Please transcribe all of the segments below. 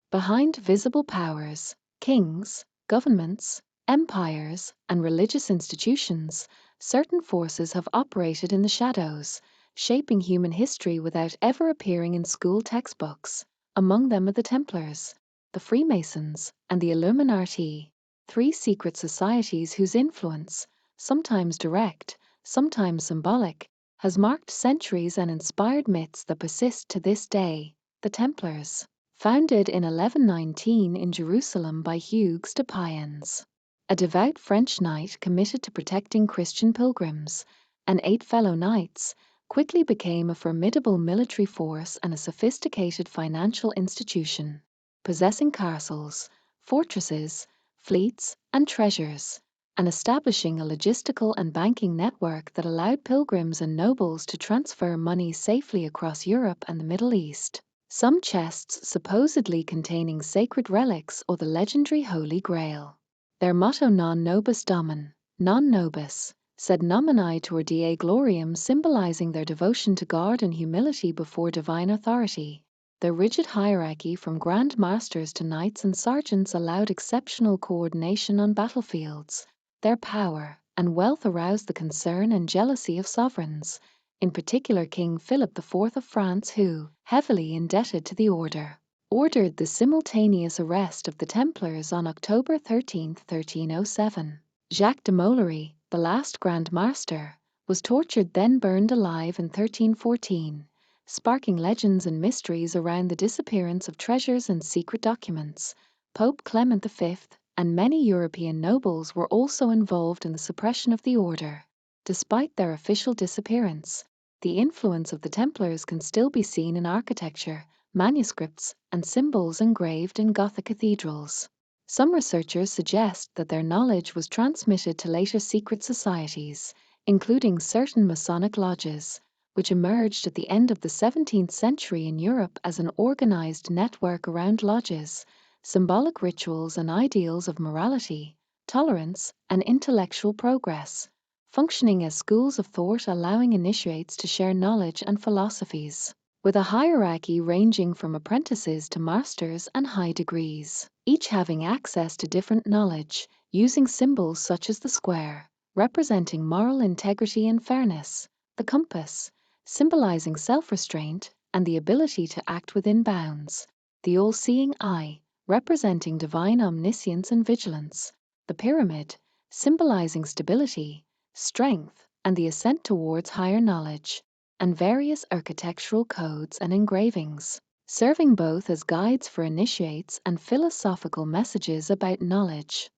Behind visible powers, kings, governments, empires, and religious institutions, certain forces have operated in the shadows, shaping human history without ever appearing in school textbooks. Among them are the Templars, the Freemasons, and the Illuminati, three secret societies whose influence, sometimes direct, sometimes symbolic, has marked centuries and inspired myths that persist to this day. The Templars, founded in 1119 in Jerusalem by Hugues de Payens, a devout French knight committed to protecting Christian pilgrims, and 8 fellow knights, quickly became a formidable military force and a sophisticated financial institution, possessing castles, fortresses, fleets, and treasures, and establishing a logistical and banking network that allowed pilgrims and nobles to transfer money safely across Europe and the Middle East. Some chests supposedly containing sacred relics or the legendary Holy Grail. Their motto non nobis domen, non nobis, sed nomini tuor die gloriam, symbolizing their devotion to God and humility before divine authority. Their rigid hierarchy from Grand Masters to knights and sergeants allowed exceptional coordination on battlefields. Their power and wealth aroused the concern and jealousy of sovereigns, in particular King Philip IV of France, who, heavily indebted to the order, ordered the simultaneous arrest of the Templars on October 13, 1307. Jacques de Molay, the last Grand Master, was tortured then burned alive in 1314, sparking legends and mysteries around the disappearance of treasures and secret documents. Pope Clement V and many European nobles were also involved in the suppression of the order. Despite their official disappearance, the influence of the Templars can still be seen in architecture, manuscripts, and symbols engraved in Gothic cathedrals. Some researchers suggest that their knowledge was transmitted to later secret societies, including certain Masonic lodges, which emerged at the end of the 17th century in Europe as an organized network around lodges, symbolic rituals, and ideals of morality, tolerance, and intellectual progress, functioning as schools of thought allowing initiates to share knowledge and philosophies, with a hierarchy ranging from apprentices to masters and high degrees, each having access to different knowledge, using symbols such as the square, representing moral integrity and fairness, the compass, symbolizing self-restraint and the ability to act within bounds, the all-seeing eye, representing divine omniscience and vigilance, the pyramid, symbolizing stability, strength, and the ascent towards higher knowledge, and various architectural codes and engravings, serving both as guides for initiates and philosophical messages about knowledge,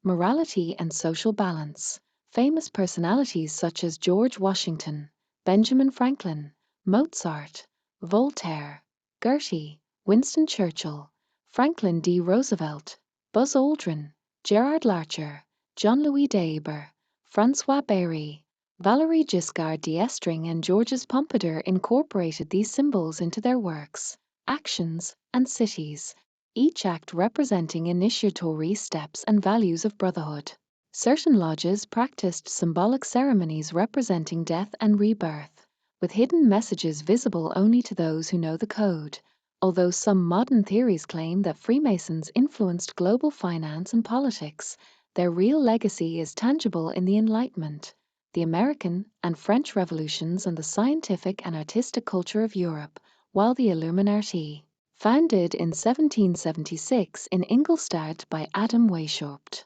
morality, and social balance. Famous personalities such as George Washington, Benjamin Franklin, Mozart, Voltaire, Goethe, Winston Churchill, Franklin D. Roosevelt, Buzz Aldrin, Gerard Larcher, John Louis Daber, François Barry, Valéry Giscard d'Estaing, and Georges Pompidou incorporated these symbols into their works, actions, and cities, each act representing initiatory steps and values of brotherhood. Certain lodges practiced symbolic ceremonies representing death and rebirth, with hidden messages visible only to those who know the code. Although some modern theories claim that Freemasons influenced global finance and politics, their real legacy is tangible in the Enlightenment, the American and French revolutions, and the scientific and artistic culture of Europe, while the Illuminati, founded in 1776 in Ingolstadt by Adam Weishaupt,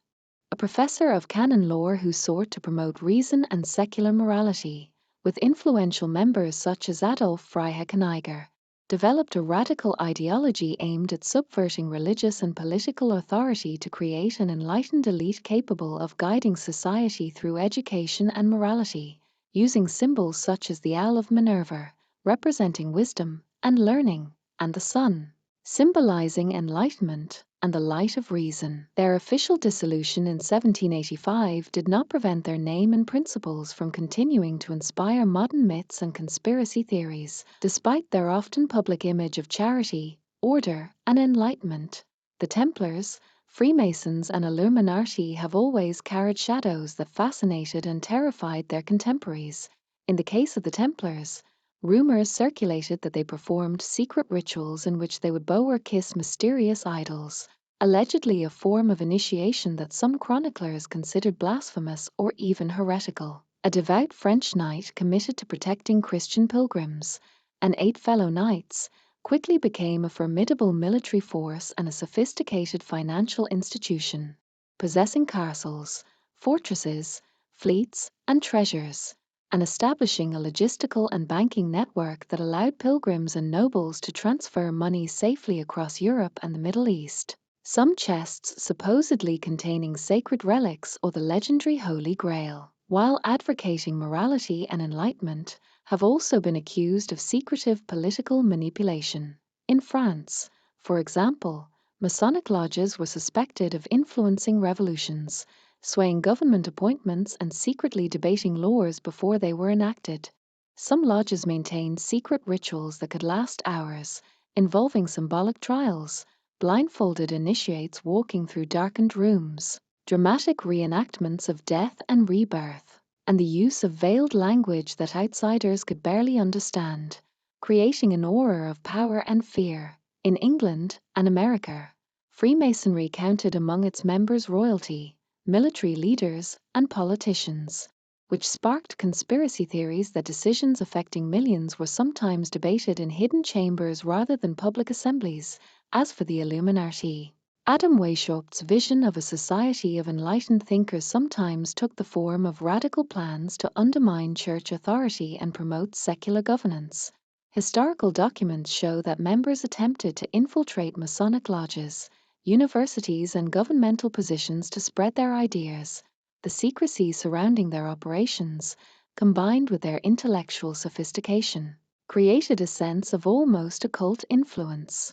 a professor of canon law who sought to promote reason and secular morality, with influential members such as Adolf Freiherr, developed a radical ideology aimed at subverting religious and political authority to create an enlightened elite capable of guiding society through education and morality, using symbols such as the Owl of Minerva, representing wisdom and learning, and the sun, symbolizing enlightenment and the light of reason. Their official dissolution in 1785 did not prevent their name and principles from continuing to inspire modern myths and conspiracy theories. Despite their often public image of charity, order, and enlightenment, the Templars, Freemasons, and Illuminati have always carried shadows that fascinated and terrified their contemporaries. In the case of the Templars, Rumors circulated that they performed secret rituals in which they would bow or kiss mysterious idols, allegedly a form of initiation that some chroniclers considered blasphemous or even heretical. A devout French knight committed to protecting Christian pilgrims, and 8 fellow knights, quickly became a formidable military force and a sophisticated financial institution, possessing castles, fortresses, fleets, and treasures, and establishing a logistical and banking network that allowed pilgrims and nobles to transfer money safely across Europe and the Middle East. Some chests supposedly containing sacred relics or the legendary Holy Grail, while advocating morality and enlightenment, have also been accused of secretive political manipulation. In France, for example, Masonic lodges were suspected of influencing revolutions, swaying government appointments and secretly debating laws before they were enacted. Some lodges maintained secret rituals that could last hours, involving symbolic trials, blindfolded initiates walking through darkened rooms, dramatic reenactments of death and rebirth, and the use of veiled language that outsiders could barely understand, creating an aura of power and fear. In England and America, Freemasonry counted among its members royalty, military leaders, and politicians, which sparked conspiracy theories that decisions affecting millions were sometimes debated in hidden chambers rather than public assemblies. As for the Illuminati, Adam Weishaupt's vision of a society of enlightened thinkers sometimes took the form of radical plans to undermine church authority and promote secular governance. Historical documents show that members attempted to infiltrate Masonic lodges, universities, and governmental positions to spread their ideas. The secrecy surrounding their operations, combined with their intellectual sophistication, created a sense of almost occult influence.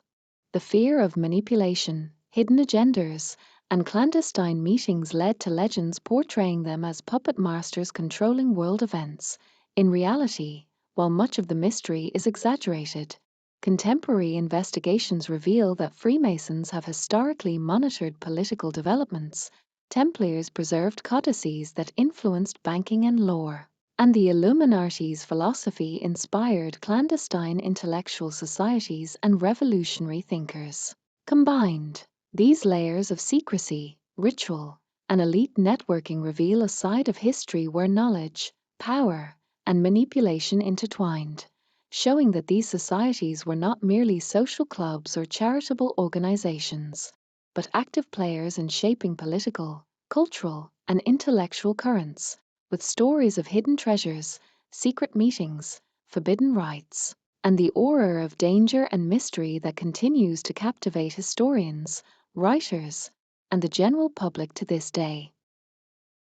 The fear of manipulation, hidden agendas, and clandestine meetings led to legends portraying them as puppet masters controlling world events. In reality, while much of the mystery is exaggerated, contemporary investigations reveal that Freemasons have historically monitored political developments, Templars preserved codices that influenced banking and law, and the Illuminati's philosophy inspired clandestine intellectual societies and revolutionary thinkers. Combined, these layers of secrecy, ritual, and elite networking reveal a side of history where knowledge, power, and manipulation intertwined, showing that these societies were not merely social clubs or charitable organizations, but active players in shaping political, cultural, and intellectual currents, with stories of hidden treasures, secret meetings, forbidden rites, and the aura of danger and mystery that continues to captivate historians, writers, and the general public to this day.